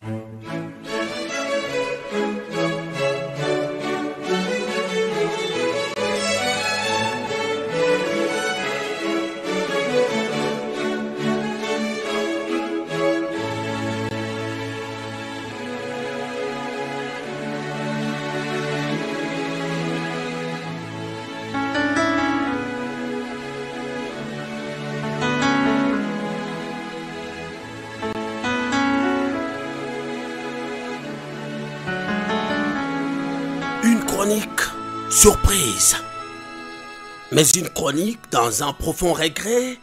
Une chronique surprise, mais une chronique dans un profond regret,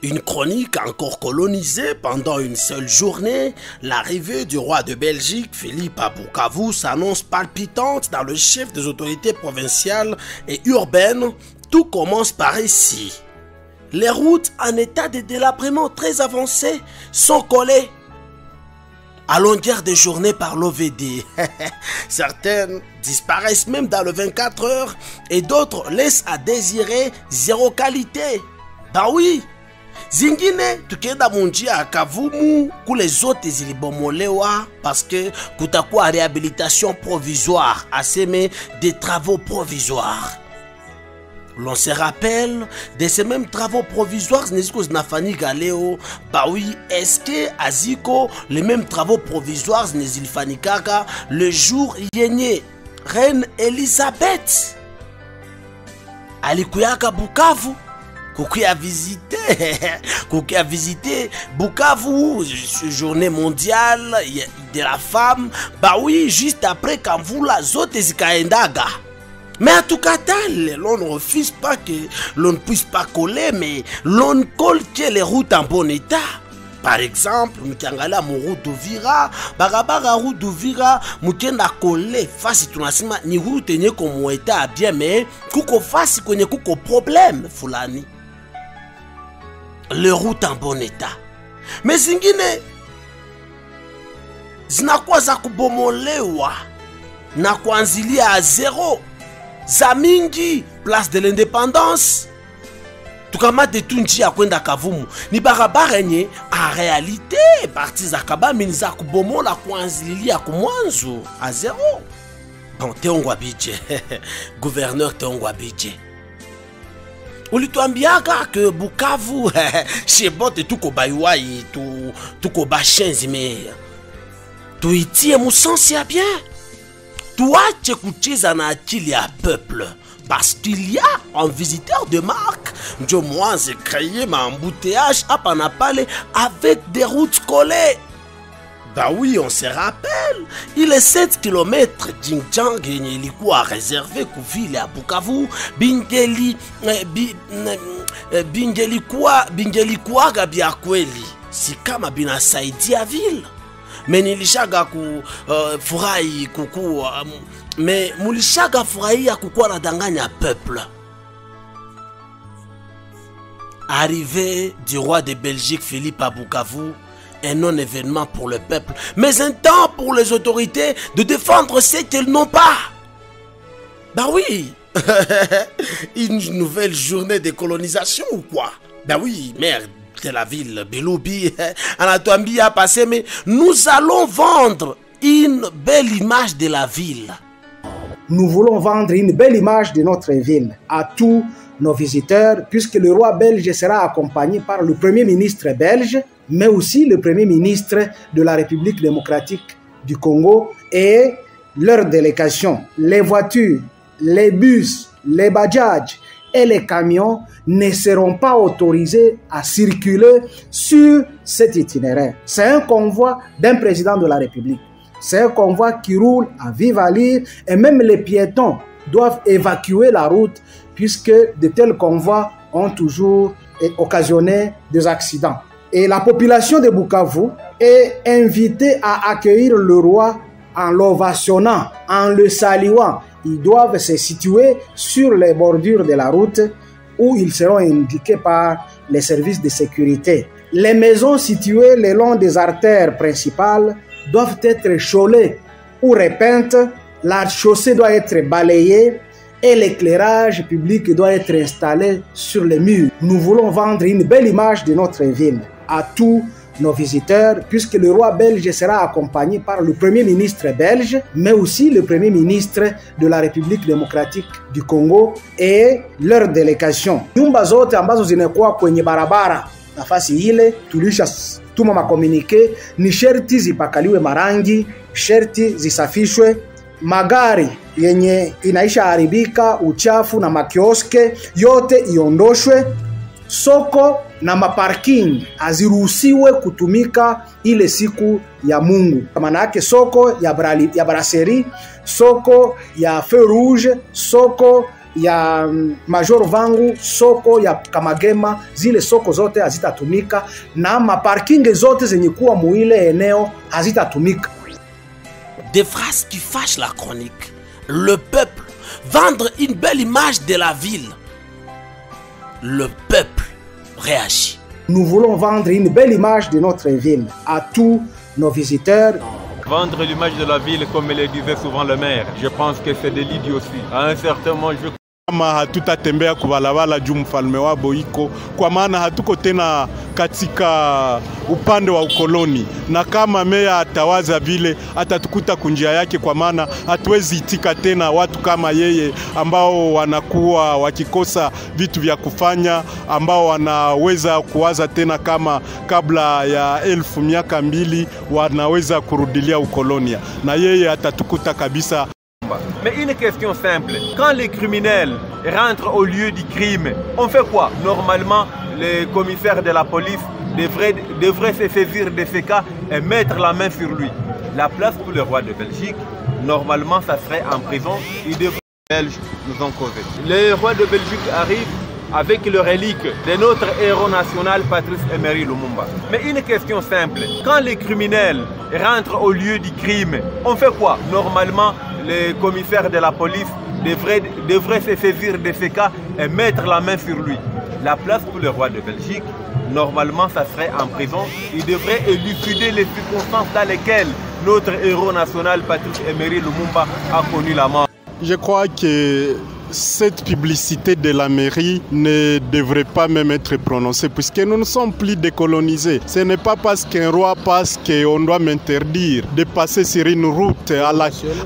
une chronique encore colonisée pendant une seule journée. L'arrivée du roi de Belgique, Philippe à Bukavu, s'annonce palpitante dans le chef des autorités provinciales et urbaines. Tout commence par ici. Les routes en état de délabrement très avancé sont collées à longueur de journée par l'OVD. Certaines disparaissent même dans le 24 heures et d'autres laissent à désirer zéro qualité. Bah oui, zingine tukienda munjia ya Kavumu kule zote zilibomolewa parce que kutakuwa réhabilitation provisoire, aseme des travaux provisoires. L'on se rappelle de ces mêmes travaux provisoires zinafanyika leo. Bah oui, est-ce que aziko les mêmes travaux provisoires zilifanikaka le jour yenye Reine Elisabeth alikuyaka Bukavu kukia visiter Bukavu, journée mondiale de la femme. Bah oui, juste après Kamvula zote zikaendaga. Mais en tout cas, l'on ne refuse pas que l'on ne puisse pas coller, mais l'on colle que les routes en bon état. Par exemple, mkiangalia mu route d'Uvira, barabara route d'Uvira, mkienda coller fasi tunasema ni route yenye komo état bien, mais kuko fasi kwenye kuko problème fulani. Les routes en bon état. Mais zingine zinakuwa za kubomolewa na kuanzilia à zéro. Zamingi, place de l'indépendance. Tukamate tunji ya kwenda Kavumu. Ni barabara nye, en réalité, parti za kabamini za kubomola kuanzililia kumwanzo à zéro. Bon, Teongwa Bidje, gouverneur Teongwa Bidje. Ulituambiaka que Bukavu, shebote tuko bayuai, tuko bashenzi me. Tuitie musansi ya bien. Tuache kucheza na akili ya peuple parce qu'il y a un visiteur de marque. Ndio mwanze créer ma embouteillage hapa na pale avec des routes collées. Bah oui, on se rappelle, il est 7 km Jingjang yenye ilikuwa réservé ku ville ya Bukavu, bingelikuwaga bya kweli, si kama binasaidia ville. Mais nilishaga kufurahi kukua, mais mulishaga furahia kukua na danganya peuple. Arrivée du roi de Belgique Philippe à Bukavu, un non-événement pour le peuple, mais un temps pour les autorités de défendre ce qu'elles n'ont pas. Bah oui, une nouvelle journée de colonisation ou quoi? Bah oui, merde. De la ville, Biloubi, Anatoambi a passé, mais nous allons vendre une belle image de la ville. Nous voulons vendre une belle image de notre ville à tous nos visiteurs, puisque le roi belge sera accompagné par le premier ministre belge, mais aussi le premier ministre de la République démocratique du Congo et leur délégation. Les voitures, les bus, les bajaj et les camions ne seront pas autorisés à circuler sur cet itinéraire. C'est un convoi d'un président de la République. C'est un convoi qui roule à vive allure et même les piétons doivent évacuer la route puisque de tels convois ont toujours occasionné des accidents. Et la population de Bukavu est invitée à accueillir le roi en l'ovationnant, en le saluant. Ils doivent se situer sur les bordures de la route où ils seront indiqués par les services de sécurité. Les maisons situées le long des artères principales doivent être chaulées ou repeintes. La chaussée doit être balayée et l'éclairage public doit être installé sur les murs. Nous voulons vendre une belle image de notre ville à tous nos visiteurs, puisque le roi belge sera accompagné par le premier ministre belge, mais aussi le premier ministre de la République démocratique du Congo et leur délégation. Nyumba zote ambazo zinakuwa kwenye barabara nafasi ile tulisha tuma makomunike, ni sherti zipakaliwe marangi, sherti zisafishwe, magari yenye inaisha haribika, uchafu na makioske yote iondoshwe, soko na maparking aziruhusiwe kutumika ile siku ya Mungu. Maana yake soko ya brasserie, soko ya Feu Rouge, soko ya Major Vangu, soko ya Kamagema, zile soko zote hazitatumika na maparking zote zenye kuwa muile eneo hazitatumika. Des phrases qui fâchent la chronique. Le peuple, vendre une belle image de la ville. Le peuple réagit. Nous voulons vendre une belle image de notre ville à tous nos visiteurs. Vendre l'image de la ville, comme le disait souvent le maire, je pense que c'est de l'idiotie. À un certain moment, je veux kama hatutatembea kubalabala juu mfalme wabo iko, kwa maana hatuko tena katika upande wa ukoloni, na kama meya atawaza vile atatukuta kunjia yake, kwa maana hatuwezi itika tena watu kama yeye ambao wanakuwa wakikosa vitu vya kufanya, ambao wanaweza kuwaza tena kama kabla ya 1000 miaka 2 wanaweza kurudilia ukolonia, na yeye atatukuta kabisa. Mais une question simple, quand les criminels rentrent au lieu du crime, on fait quoi? Normalement, les commissaires de la police devraient se saisir de ce cas et mettre la main sur lui. La place pour le roi de Belgique, normalement, ça serait en prison. Il devrait les Belges nous ont causé. Le roi de Belgique arrive avec le relique de notre héros national Patrice Emery Lumumba. Mais une question simple, quand les criminels rentrent au lieu du crime, on fait quoi? Normalement, les commissaires de la police devraient se saisir de ce cas et mettre la main sur lui. La place pour le roi de Belgique, normalement, ça serait en prison. Il devrait élucider les circonstances dans lesquelles notre héros national Patrice Emery Lumumba a connu la mort. Je crois que cette publicité de la mairie ne devrait pas même être prononcée, puisque nous ne sommes plus décolonisés. Ce n'est pas parce qu'un roi passe qu'on doit m'interdire de passer sur une route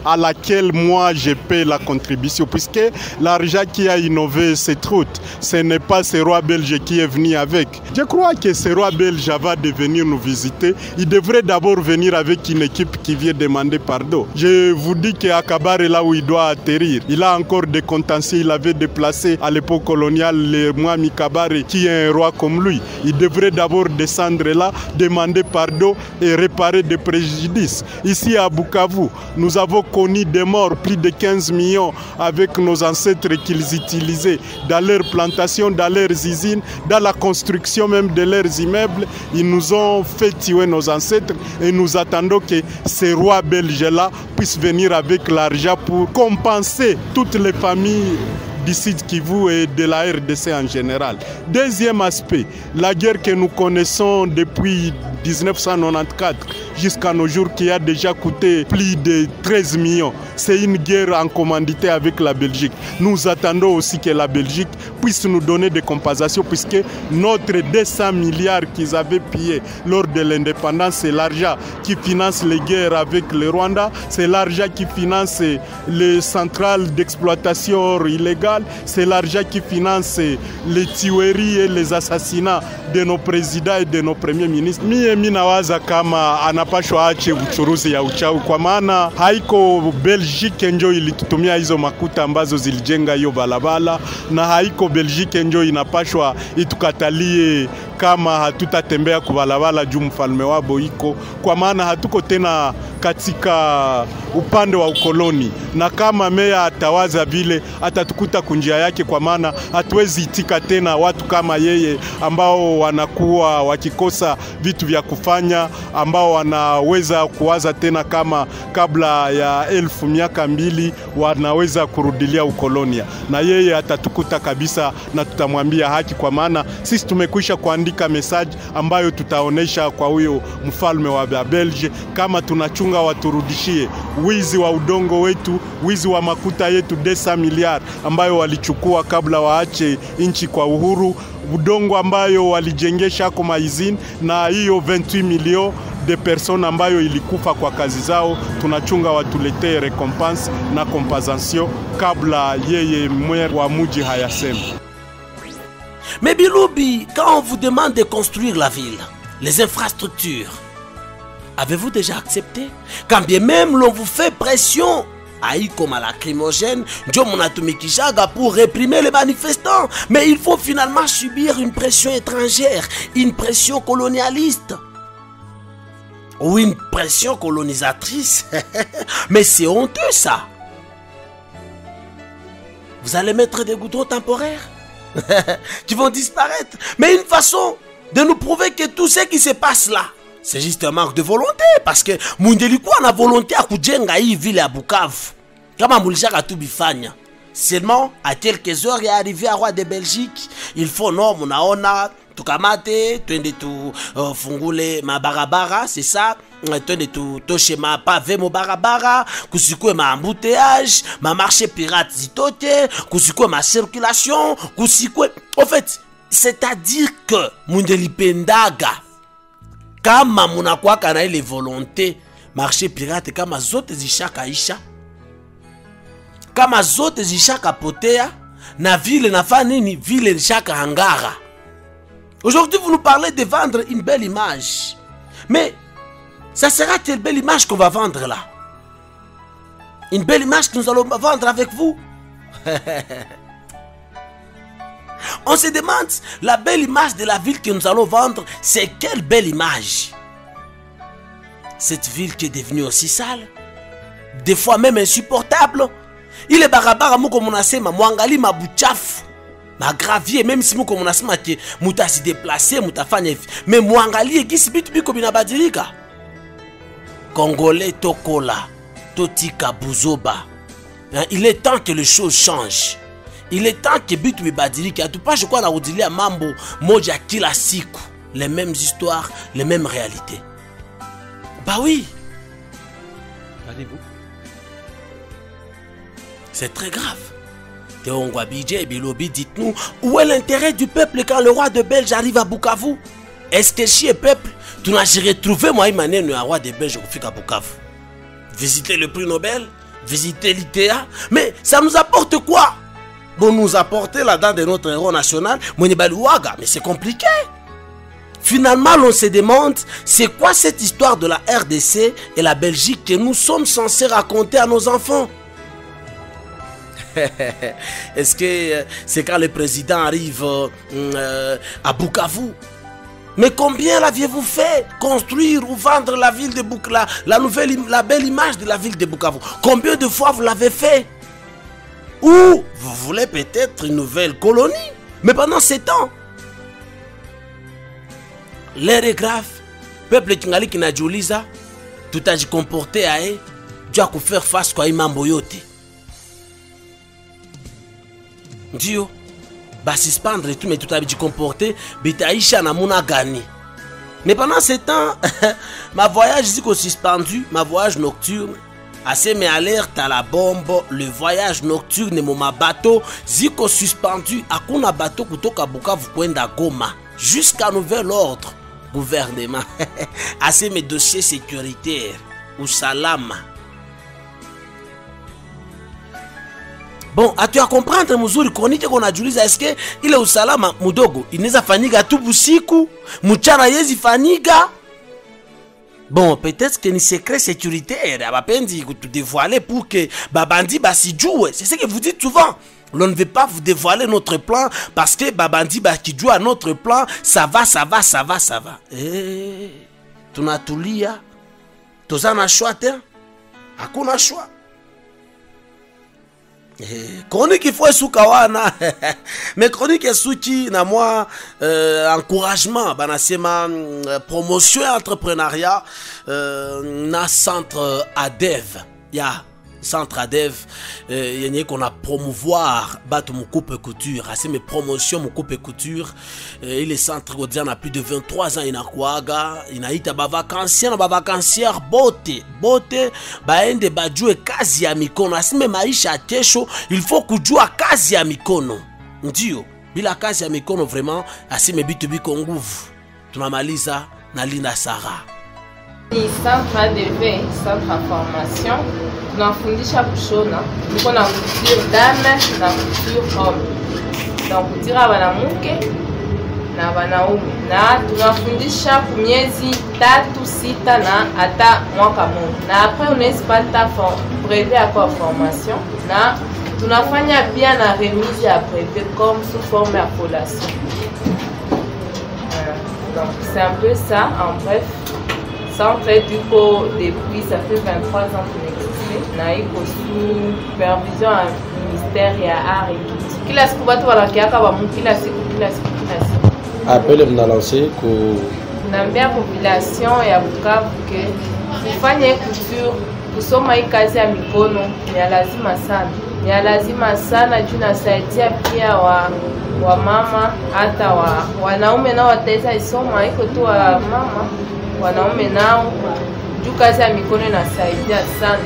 à laquelle moi je paie la contribution, puisque l'argent qui a innové cette route, ce n'est pas ce roi belge qui est venu avec. Je crois que ce roi belge va venir nous visiter. Il devrait d'abord venir avec une équipe qui vient demander pardon. Je vous dis qu'à Kabare, là où il doit atterrir, il a encore des contentieux. Il avait déplacé à l'époque coloniale le Mwami Kabare, qui est un roi comme lui. Il devrait d'abord descendre là, demander pardon et réparer des préjudices. Ici à Bukavu, nous avons connu des morts, plus de 15 millions avec nos ancêtres qu'ils utilisaient dans leurs plantations, dans leurs usines, dans la construction même de leurs immeubles. Ils nous ont fait tuer nos ancêtres et nous attendons que ces rois belges-là puissent venir avec l'argent pour compenser toutes les familles du Sud Kivu et de la RDC en général. Deuxième aspect, la guerre que nous connaissons depuis 1994 jusqu'à nos jours, qui a déjà coûté plus de 13 millions. C'est une guerre en commandité avec la Belgique. Nous attendons aussi que la Belgique puisse nous donner des compensations, puisque notre 200 milliards qu'ils avaient pillés lors de l'indépendance, c'est l'argent qui finance les guerres avec le Rwanda, c'est l'argent qui finance les centrales d'exploitation illégale, c'est l'argent qui finance les tueries et les assassinats de nos présidents et de nos premiers ministres. Mimi nawaza kama anapashwa ache uchuruzi ya uchawi, kwa maana haiko Belgique njo ilitutumia hizo makuta ambazo zilijenga hiyo balabala, na haiko Belgique njo inapashwa itukatalie kama hatutatembea kubalabala juu mfalme wabo iko, kwa maana hatuko tena katika upande wa ukoloni, na kama meya atawaza vile atatukuta kunjia yake, kwa maana hatuwezi itika tena watu kama yeye ambao wanakuwa wakikosa vitu vya kufanya, ambao wanaweza kuwaza tena kama kabla ya 1000 miaka 2 wanaweza kurudilia ukolonia, na yeye atatukuta kabisa, na tutamwambia haki, kwa maana sisi tumekwisha kuandika tunaandika message ambayo tutaonesha kwa huyo mfalme wa Belge kama tunachunga waturudishie wizi wa udongo wetu, wizi wa makuta yetu 200 miliard ambayo walichukua kabla waache nchi kwa uhuru, udongo ambayo walijengesha kwa maizini, na hiyo 28 millions de personnes ambayo ilikufa kwa kazi zao. Tunachunga watuletee recompense na compensation kabla yeye mwer wa muji hayasema. Mais Biloubi, quand on vous demande de construire la ville, les infrastructures, avez-vous déjà accepté? Quand bien même l'on vous fait pression, aïe comme à lacrymogène, pour réprimer les manifestants, mais il faut finalement subir une pression étrangère, une pression colonialiste. Ou une pression colonisatrice. Mais c'est honteux ça. Vous allez mettre des goudrons temporaires qui vont disparaître. Mais une façon de nous prouver que tout ce qui se passe là, c'est juste un manque de volonté. Parce que Mundelikwa a volonté à kujenga hii ville à Bukavu. Comme Moulishaka Toubifanya. Seulement, à quelques heures, il est arrivé à Roi de Belgique. Il faut non, munaona, tukamate, twende tu fungule ma barabara, c'est ça. Twende tu toshe ma pavé mo barabara, kusikwe ma embouteillage, ma marché pirate zitote, kusikwe ma circulation, kusikwe. En fait, c'est-à-dire que Mundelipendaga, kama munakwaka na ile volonté, marché pirate kama zote zishaka isha. Kama zote zishaka potea, na ville na fa nini, ville zishaka hangara. Aujourd'hui, vous nous parlez de vendre une belle image. Mais, ça sera quelle belle image qu'on va vendre là? Une belle image que nous allons vendre avec vous? On se demande, la belle image de la ville que nous allons vendre, c'est quelle belle image? Cette ville qui est devenue aussi sale, des fois même insupportable. Il est barabara moko monasema mwangali mabuchafu ma gravier, même si moko monasema ke muta si déplacer muta fanya mais mwangali gisi bitu biko binabadilika. Congolais tokola totika buzoba. Il est temps que les choses changent. Il est temps que bitu bibadilika. Tout pas je crois na rudilia mambo moja kila siku, les mêmes histoires, les mêmes réalités. Bah oui. Allez-vous. C'est très grave. Théongwa BJ, Bilobi, dites-nous, où est l'intérêt du peuple quand le roi de Belge arrive à Bukavu? Est-ce que chez le peuple, tu n'as jamais retrouvé moi, un roi de Belge qui à Bukavu? Visiter le prix Nobel, visiter l'ITA, mais ça nous apporte quoi? Bon, nous apporter la date de notre héros national, Monibalouaga, mais c'est compliqué. Finalement, on se demande, c'est quoi cette histoire de la RDC et la Belgique que nous sommes censés raconter à nos enfants? Est-ce que c'est quand le président arrive à Bukavu? Mais combien l'aviez-vous fait construire ou vendre la ville de Bukavu, la belle image de la ville de Bukavu? Combien de fois vous l'avez fait? Ou vous voulez peut-être une nouvelle colonie? Mais pendant 7 ans, l'air est grave. Peuple kingali kinajiuliza, tout a comporté à eux, tu as faire face à mambo yote. Dieu, bah suspendre et tout, mais tout a dit comporter, bitaïcha na muna gani. Mais pendant ce temps, ma voyage ici suspendu, ma voyage nocturne, assez mes alertes à la bombe, le voyage nocturne et mon bateau, ziko suspendu, akuna bateau kutoka Bukavu kwenda Goma, jusqu'à nouvel ordre, gouvernement, assez mes dossiers sécuritaires, ou salama. Bon, tu as comprendre mzuri chronique qu'on a juliza, est-ce que ile usalama mudogo inaweza fanyika tu busiku, mchana yezi fanyika? Bon, peut-être que ni secret sécuritaire abapendi ku dévoiler pour que babandi basijue. C'est ce que vous dites souvent. L'on ne veut pas vous dévoiler notre plan parce que babandi bakijue à notre plan, ça va. Eh, tunatulia. Tozana choix te? Hakuna choix. Chronique il faut soukawana mais chronique souki na moi encouragement banasema promotion et entrepreneuriat na centre ADEV ya centre ADEV yenye qu'on a promouvoir bato moukupe couture assez mes promotions moukupe couture il est centre Godian a plus de 23 ans inakuaga inaita ba vacancière bote baende bajue kazi ya mikono asime maisha kesho il faut kujua kazi ya mikono ndio bila kazi ya mikono vraiment asime bitu biko nguvu tunamaliza na Linda Sarah. Ni centre ADV, centre de formation, tunafundisha kushona, tuko na couture dame na couture homme. Donc kutira banamuke na banaume. Na tunafundisha kwa miezi 3-6 na hata mwaka mmoja. Na après unaweza pata brevet à quoi formation na tunafanya pia na remise ya brevet comme sous forme de collation. Donc c'est un peu ça en bref. Centre Educo depuis ça fait 23 ans qu'il existe. Naiko sous supervision à ministère ya art et culture. Kila siku watu wanakiaka wa kila siku. Appel mna lancer ko naambia population ya Bukavu ke kufanya couture kusoma hii kazi ya mikono ni lazima sana juu nasaidia pia wa mama hata wanaume nao wataweza isoma iko tu wa mama wanaume nao juu kazi ya mikono inasaidia sana.